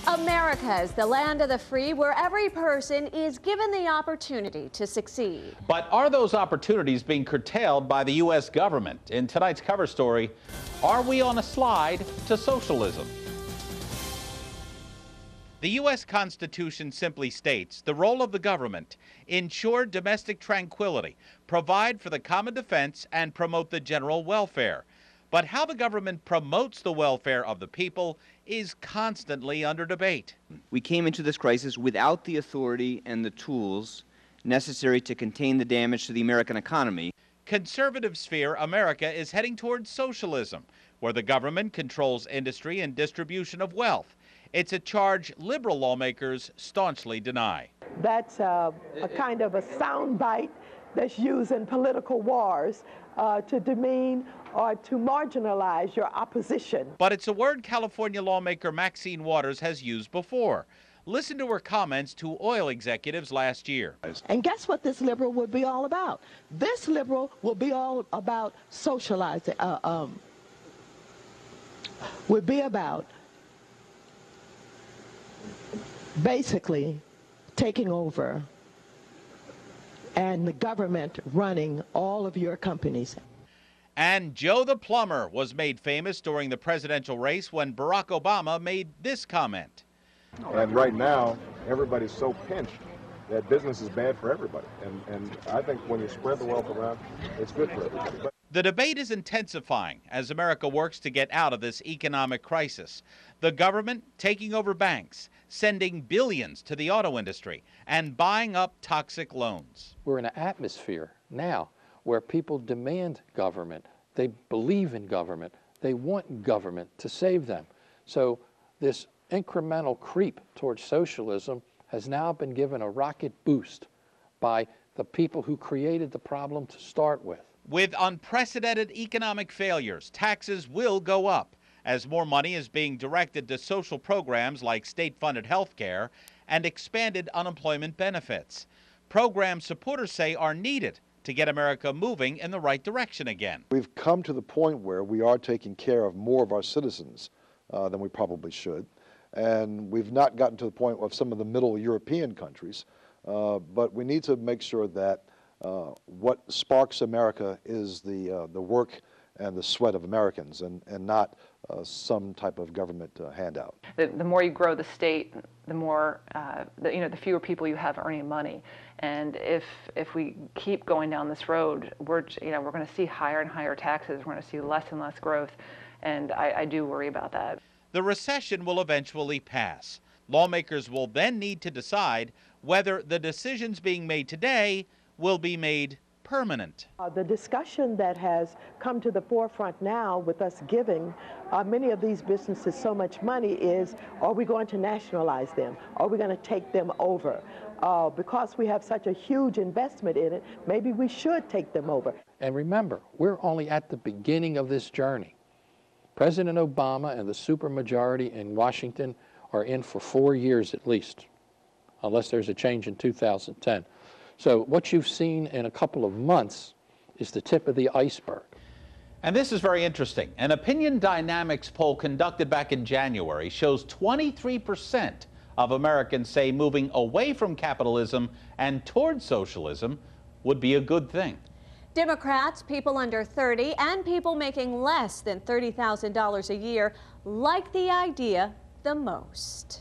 America is the land of the free, where every person is given the opportunity to succeed. But are those opportunities being curtailed by the U.S. government? In tonight's cover story, are we on a slide to socialism? The U.S. Constitution simply states the role of the government: ensure domestic tranquility, provide for the common defense, and promote the general welfare. But how the government promotes the welfare of the people is constantly under debate. We came into this crisis without the authority and the tools necessary to contain the damage to the American economy. Conservatives fear America is heading towards socialism, where the government controls industry and distribution of wealth. It's a charge liberal lawmakers staunchly deny. That's a kind of a soundbite that's used in political wars to demean or to marginalize your opposition. But it's a word California lawmaker Maxine Waters has used before. Listen to her comments to oil executives last year. And guess what this liberal would be all about? This liberal will be all about socializing, would be about basically taking over and the government running all of your companies. And Joe the plumber was made famous during the presidential race when Barack Obama made this comment. And right now, everybody's so pinched that business is bad for everybody. And I think when you spread the wealth around, it's good for everybody. The debate is intensifying as America works to get out of this economic crisis. The government taking over banks, sending billions to the auto industry, and buying up toxic loans. We're in an atmosphere now where people demand government. They believe in government. They want government to save them. So this incremental creep towards socialism has now been given a rocket boost by the people who created the problem to start with. With unprecedented economic failures, taxes will go up as more money is being directed to social programs like state-funded health care and expanded unemployment benefits. Programs supporters say are needed to get America moving in the right direction again. We've come to the point where we are taking care of more of our citizens than we probably should. And we've not gotten to the point of some of the middle European countries. But we need to make sure that what sparks America is the work and the sweat of Americans, and not some type of government handout. The more you grow the state, the more the fewer people you have earning money. And if we keep going down this road, we're going to see higher and higher taxes. We're going to see less and less growth, and I do worry about that. The recession will eventually pass. Lawmakers will then need to decide whether the decisions being made today will be made permanent. The discussion that has come to the forefront now with us giving many of these businesses so much money is, are we going to nationalize them? Are we going to take them over? Because we have such a huge investment in it, maybe we should take them over. And remember, we're only at the beginning of this journey. President Obama and the supermajority in Washington are in for 4 years at least, unless there's a change in 2010. So what you've seen in a couple of months is the tip of the iceberg. And this is very interesting. An opinion dynamics poll conducted back in January shows 23% of Americans say moving away from capitalism and towards socialism would be a good thing. Democrats, people under 30, and people making less than $30,000 a year like the idea the most.